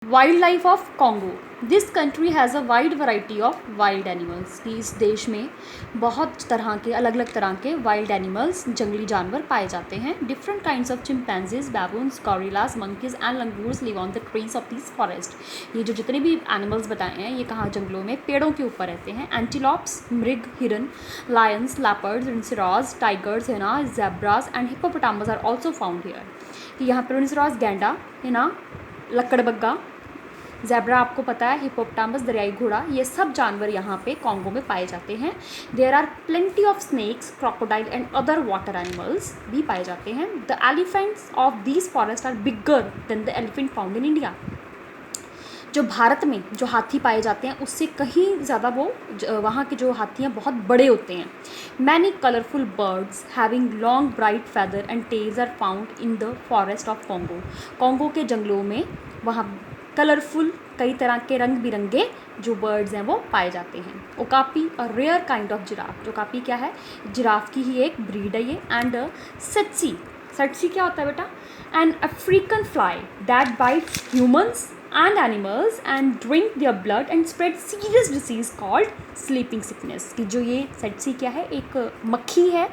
Wild life of Congo. This country has a wide variety of wild animals. कि इस देश में बहुत तरह के अलग अलग तरह के वाइल्ड एनिमल्स, जंगली जानवर पाए जाते हैं। Different kinds of chimpanzees, baboons, gorillas, monkeys and langurs live on the trees of this forest. ये जो जितने भी एनिमल्स बताए हैं ये कहाँ जंगलों में पेड़ों के ऊपर रहते हैं। एंटीलॉप्स, मृग, हिरन, lions, leopards, rhinoceros, tigers, hyena, zebras and hippopotamus are also found here. कि यहाँ पर रिनोसेरॉस गैंडा, हिना लकड़बग्गा, ज़ेब्रा आपको पता है, हिप्पोपोटामस दरियाई घोड़ा, ये सब जानवर यहाँ पे कॉन्गो में पाए जाते हैं। There are plenty of snakes, crocodile and other water animals भी पाए जाते हैं। The elephants of these forest are bigger than the elephant found in India. जो भारत में जो हाथी पाए जाते हैं उससे कहीं ज़्यादा वो वहाँ के जो हाथी हैं बहुत बड़े होते हैं। Many colourful birds having long bright feather and tails are found in the forest of Congo. Congo के जंगलों में वहाँ कलरफुल कई तरह के रंग बिरंगे जो बर्ड्स हैं वो पाए जाते हैं। Okapi a rare kind of giraffe. जो ओकापी क्या है, जिराफ की ही एक ब्रीड है ये। एंड सट्सी, सट्सी क्या होता है बेटा, an African fly that bytes humans and animals and drink their blood and spread serious disease called sleeping sickness। कि जो ये सट्सी क्या है, एक मक्खी है,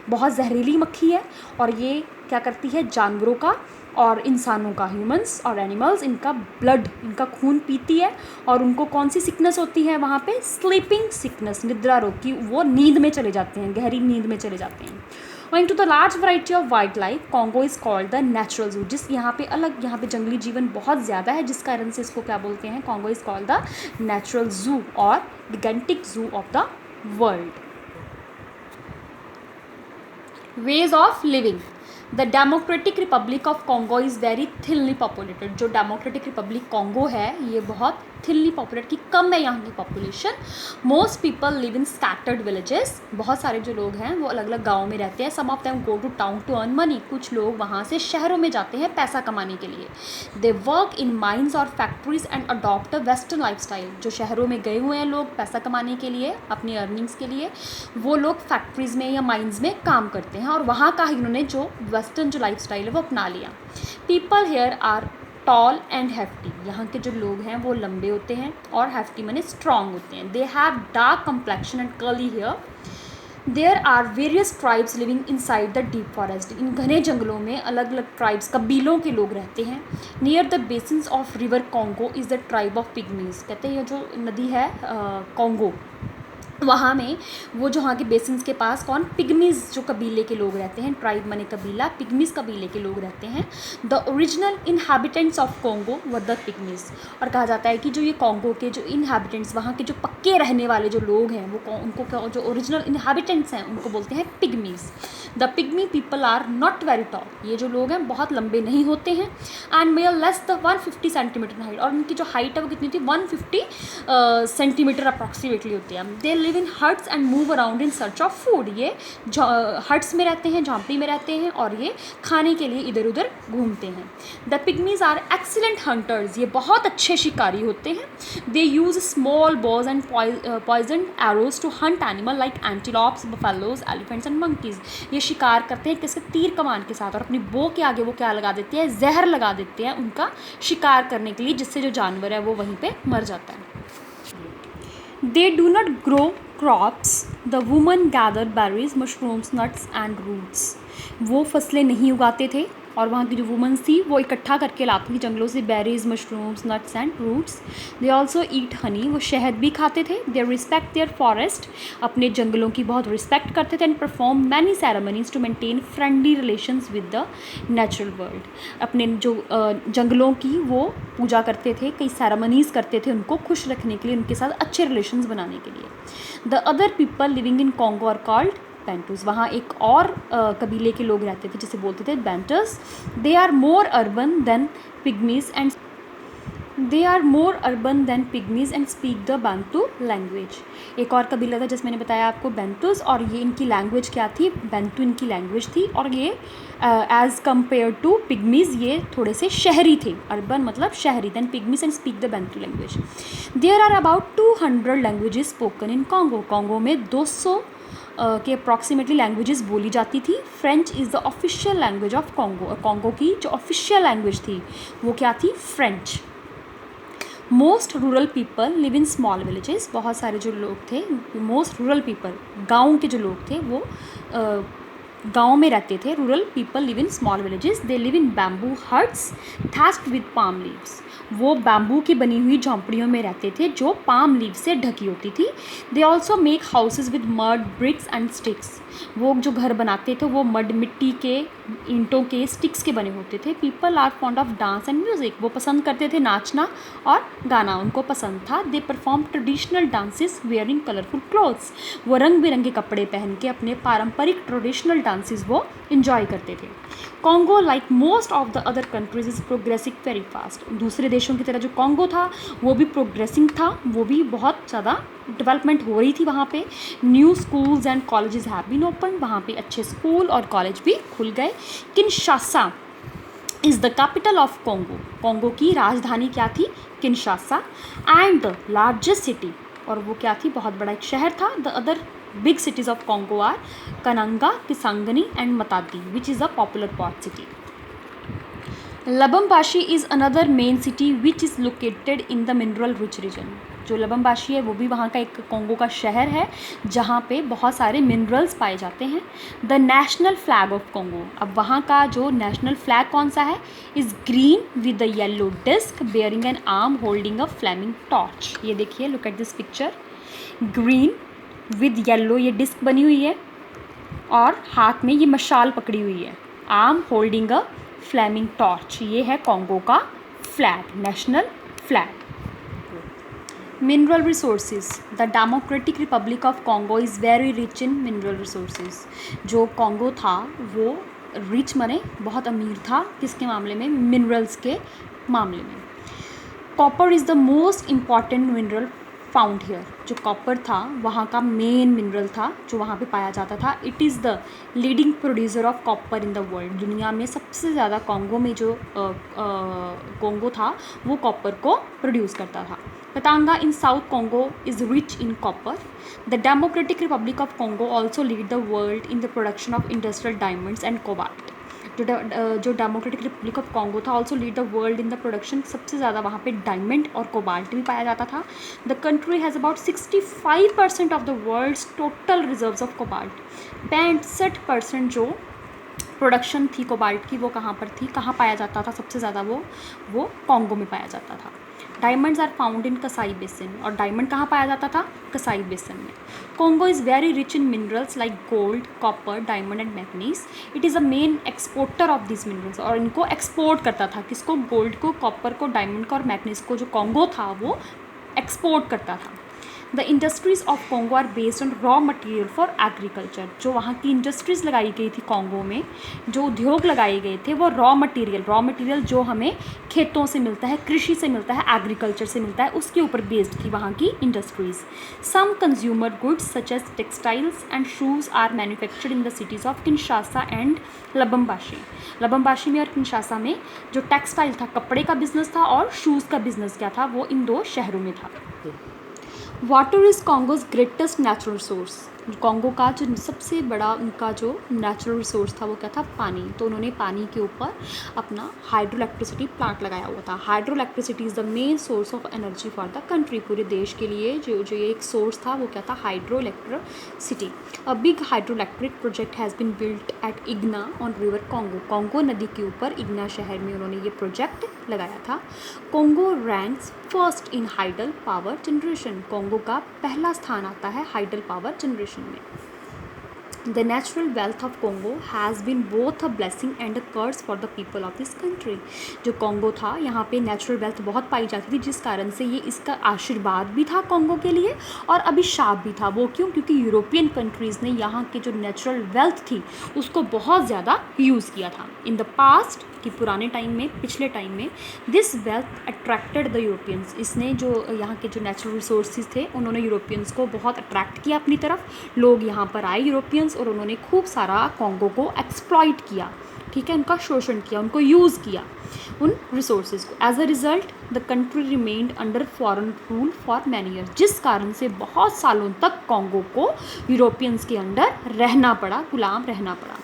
बहुत जहरीली मक्खी है और ये क्या करती है, जानवरों का और इंसानों का, ह्यूमंस और एनिमल्स, इनका ब्लड, इनका खून पीती है और उनको कौन सी सिकनेस होती है वहाँ पे, स्लीपिंग सिकनेस, निद्रा रोग की, वो नींद में चले जाते हैं, गहरी नींद में चले जाते हैं। Owing to the large variety of wildlife, Congo is called the natural zoo। जिस यहाँ पे जंगली जीवन बहुत ज़्यादा है, जिस कारण से इसको क्या बोलते हैं, Congo is called the natural zoo और gigantic zoo of the world। Ways of living। The democratic Republic of Congo is very thinly populated. जो डेमोक्रेटिक रिपब्लिक कॉन्गो है ये बहुत थिनली पॉपुलेट, की कम है यहाँ की पॉपुलेशन। मोस्ट पीपल लिव इन scattered villages. बहुत सारे जो लोग हैं वो अलग अलग गाँव में रहते हैं। Some of them go to town to earn money. कुछ लोग वहाँ से शहरों में जाते हैं पैसा कमाने के लिए। दे वर्क इन माइंस और factories and adopt a western life style. जो शहरों में गए हुए हैं लोग पैसा कमाने के लिए, अपनी अर्निंग्स के लिए, वो लोग फैक्ट्रीज़ में या माइंस में काम करते हैं और वहाँ का इन्होंने जो वेस्टर्न जो लाइफ स्टाइल है वो अपना लिया। People here are tall and hefty. यहाँ के जो लोग हैं वो लंबे होते हैं और हैफ्टी माने स्ट्रॉन्ग होते हैं। They have dark complexion and curly hair. There are various tribes living inside the deep forest. इन घने जंगलों में अलग अलग ट्राइब्स, कबीलों के लोग रहते हैं। Near the basins of river Congo is the tribe of pygmies. कहते हैं ये जो नदी है कॉन्गो, वहाँ में वो जो वहाँ के बेसिन्स के पास कौन, पिग्मीज जो कबीले के लोग रहते हैं, ट्राइब माने कबीला, पिग्मीज कबीले के लोग रहते हैं। The original inhabitants of Congo were the pygmies. और कहा जाता है कि जो ये कॉन्गो के जो इनहैबिटेंट्स, वहाँ के जो पक्के रहने वाले जो लोग हैं वो उनको जो ओरिजिनल इनहैबिटेंट्स हैं उनको बोलते हैं pygmies. The pygmy people are not very tall. ये जो लोग हैं बहुत लंबे नहीं होते हैं। And measure less the 150 centimetre height. और उनकी जो हाइट है वो कितनी होती है, 150 सेंटीमीटर अप्रॉक्सीमेटली होती है। They live in huts and move around in search of food. ये हट्स में रहते हैं, झोंपड़ी में रहते हैं और ये खाने के लिए इधर उधर घूमते हैं। The pygmies are excellent hunters. ये बहुत अच्छे शिकारी होते हैं। They use small bows and poison arrows to hunt animal like antelopes, buffaloes, elephants and monkeys. ये शिकार करते हैं किसके, तीर कमान के साथ, और अपनी बो के आगे वो क्या लगा देते हैं, जहर लगा देते हैं उनका शिकार करने के लिए, जिससे जो जानवर है वो वहीं पे मर जाता है। They do not grow crops. The women gather berries, mushrooms, nuts and roots. वो फसलें नहीं उगाते थे और वहाँ की जो वुमेंस थी वो इकट्ठा करके लाती थी जंगलों से berries, mushrooms, nuts and roots. They also eat honey. वो शहद भी खाते थे। They respect their forest. अपने जंगलों की बहुत रिस्पेक्ट करते थे। And perform many ceremonies to maintain friendly relations with the natural world. अपने जो जंगलों की वो पूजा करते थे, कई सेरेमनीज करते थे उनको खुश रखने के लिए, उनके साथ अच्छे रिलेशंस बनाने के लिए। The other people living in Congo are called Bantus. वहाँ एक और कबीले के लोग रहते थे जिसे बोलते थे बैंटर्स। They are more urban than pygmies and speak the Bantu language. एक और कबीला था जिसमें मैंने बताया आपको बैंटूज, और ये इनकी लैंग्वेज क्या थी, बैंटू इनकी लैंग्वेज थी। और ये एज़ कम्पेयर टू पिग्मीज ये थोड़े से शहरी थे। अर्बन मतलब शहरी, then pygmies and speak the Bantu language. There are about 200 languages spoken in Congo. Congo में 200 के अप्रॉक्सीमेटली लैंग्वेजेस बोली जाती थी। French is the official language of Congo. और कॉन्गो की जो ऑफिशियल लैंग्वेज थी वो क्या थी, French. Most rural people live in small villages, बहुत सारे जो लोग थे, मोस्ट रूरल पीपल, गाँव के जो लोग थे वो गाँव में रहते थे. Rural people live in small villages. They live in bamboo huts thatched with palm leaves. वो बैम्बू की बनी हुई झोंपड़ियों में रहते थे जो पाम लीव से ढकी होती थी. They also make houses with mud, bricks and sticks. वो जो घर बनाते थे वो मड, मिट्टी के, ईंटों के, स्टिक्स के बने होते थे. People are fond of dance and music. वो पसंद करते थे नाचना और गाना, उनको पसंद था. They perform traditional dances wearing colourful clothes. वो रंग बिरंगे कपड़े पहन के अपने पारंपरिक ट्रेडिशनल डांसेस वो इंजॉय करते थे. Congo like most of the other countries is progressing very fast. दूसरे देशों की तरह जो कॉन्गो था वो भी प्रोग्रेसिंग था, वो भी बहुत ज़्यादा डेवलपमेंट हो रही थी वहाँ पे. New schools and colleges have been open. वहाँ पे अच्छे स्कूल और कॉलेज भी खुल गए. Kinshasa is the capital of Congo. Congo की राजधानी क्या थी? Kinshasa. And the largest city, और वो क्या थी? बहुत बड़ा एक शहर था. The other big cities of Congo are Kananga, Kisangani and Matadi, which is a popular port city. Lubumbashi is another main city which is located in the mineral rich region. जो लबम्बाशी है वो भी वहाँ का एक कॉन्गो का शहर है जहाँ पे बहुत सारे मिनरल्स पाए जाते हैं. The national flag of Congo. अब वहाँ का जो नेशनल फ्लैग कौन सा है? Is green with the yellow disc bearing an arm holding a flaming torch. ये देखिए, look at this picture. Green with yellow ये डिस्क बनी हुई है और हाथ में ये मशाल पकड़ी हुई है. Arm holding a flaming torch. ये है कॉन्गो का flag, national flag. Mineral resources. The democratic Republic of Congo is very rich in mineral resources. जो कॉन्गो था वो रिच माने बहुत अमीर था. किसके मामले में? मिनरल्स के मामले में. Copper is the most important mineral found here. जो कॉपर था वहाँ का मेन मिनरल था जो वहाँ पे पाया जाता था. It is the leading producer of copper in the world. दुनिया में सबसे ज़्यादा कॉन्गो में जो कॉन्गो था वो कॉपर को प्रोड्यूस करता था. Katanga in South Congo is rich in copper. The Democratic Republic of Congo also lead the world in the production of industrial diamonds and cobalt. जो डेमोक्रेटिक रिपब्लिक ऑफ कॉन्गो था also lead the world in the production. सबसे ज़्यादा वहाँ पे diamond और cobalt भी पाया जाता था. The country has about 65% of the world's total reserves of cobalt. 65% जो प्रोडक्शन थी कोबाल्ट की वो कहाँ पर थी, कहाँ पाया जाता था सबसे ज़्यादा? वो कॉन्गो में पाया जाता था. डायमंड्स आर फाउंड इन कसाई बेसिन. और डायमंड कहाँ पाया जाता था? कसाई बेसिन में. Congo is very rich in minerals like gold, copper, diamond and manganese. It is a main exporter of this minerals. और इनको एक्सपोर्ट करता था. किसको? गोल्ड को, कॉपर को, डायमंड को और मैग्नीज को. जो कॉन्गो था वो एक्सपोर्ट करता था. The industries of Congo are based on raw material for agriculture. जो वहाँ की इंडस्ट्रीज़ लगाई गई थी कॉन्गो में, जो उद्योग लगाए गए थे वो रॉ मटेरियल जो हमें खेतों से मिलता है, कृषि से मिलता है, एग्रीकल्चर से मिलता है, उसके ऊपर बेस्ड थी वहाँ की industries. Some consumer goods such as textiles and shoes are manufactured in the cities of Kinshasa and Lubumbashi. Lubumbashi में और किनशासा में जो टेक्सटाइल था, कपड़े का बिजनेस था, और शूज़ का बिजनेस क्या था, वो इन दो शहरों में था. Water is Congo's greatest natural resource. Congo का जो सबसे बड़ा उनका जो नेचुरल रिसोर्स था वो क्या था? पानी. तो उन्होंने पानी के ऊपर अपना हाइड्रो इलेक्ट्रिसिटी प्लांट लगाया हुआ था. Hydro electricity is the main source of energy for the country. पूरे देश के लिए जो ये एक सोर्स था वो क्या था? Hydro electricity. A big hydro electric project has been built at इग्ना ऑन रिवर कॉन्गो. कॉन्गो नदी के ऊपर इग्ना शहर में उन्होंने ये प्रोजेक्ट लगाया था. Congo ranks first in hydel power generation. Congo का पहला स्थान आता है हाइडल पावर जनरेशन में. The natural wealth of Congo has been both a blessing and a curse for the people of this country. जो Congo था यहाँ पे नेचुरल वेल्थ बहुत पाई जाती थी, जिस कारण से ये इसका आशीर्वाद भी था कॉन्गो के लिए और अभिशाप भी था. वो क्यों? क्योंकि यूरोपियन कंट्रीज़ ने यहाँ के जो नेचुरल वेल्थ थी उसको बहुत ज़्यादा यूज़ किया था. इन द पास्ट, कि पुराने टाइम में, पिछले टाइम में, this wealth attracted the Europeans. इसने जो यहाँ के जो नेचुरल रिसोर्सेज थे उन्होंने यूरोपियंस को बहुत अट्रैक्ट किया अपनी तरफ. लोग यहाँ पर आए यूरोपियंस और उन्होंने खूब सारा कॉन्गो को एक्सप्लॉइट किया. ठीक है, उनका शोषण किया, उनको यूज़ किया उन रिसोर्सेज को. As a result the country remained under foreign rule for many year. जिस कारण से बहुत सालों तक कॉन्गो को यूरोपियंस के अंडर रहना पड़ा, गुलाम रहना पड़ा.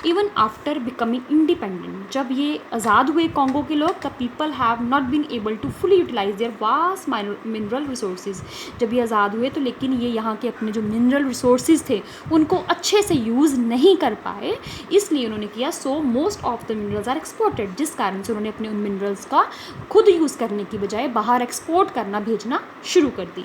इवन आफ्टर बिकमिंग इंडिपेंडेंट, जब ये आज़ाद हुए कॉन्गो के लोग, the people have not been able to fully utilise their vast mineral resources. जब ये आज़ाद हुए तो लेकिन ये यहाँ के अपने जो मिनरल रिसोर्सेज थे उनको अच्छे से यूज़ नहीं कर पाए, इसलिए उन्होंने किया so most of the minerals are exported, जिस कारण से उन्होंने अपने उन मिनरल्स का खुद यूज़ करने की बजाय बाहर एक्सपोर्ट करना भेजना शुरू कर दिया।